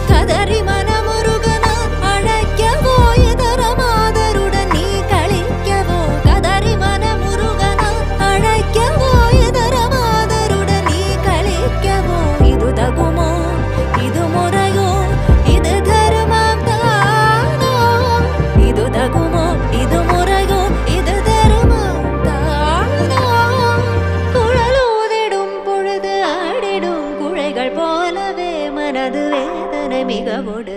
கதறி மனமுருகன அழைக்கவோ இதர மாதருடன் நீ கழிக்கவோ கதறி மனமுருகன அழைக்கவோ இதர மாதருடன் நீ கழிக்கவோ இது தகுமோ இது முறையோ இது தர்மம் தானோ இது தகுமோ இது முறையோ இது தர்மம் தானோ குழலூதிடும் பொழுது ஆடிடும் குழைகள் போலவே மனது வேதனை மிகவோடு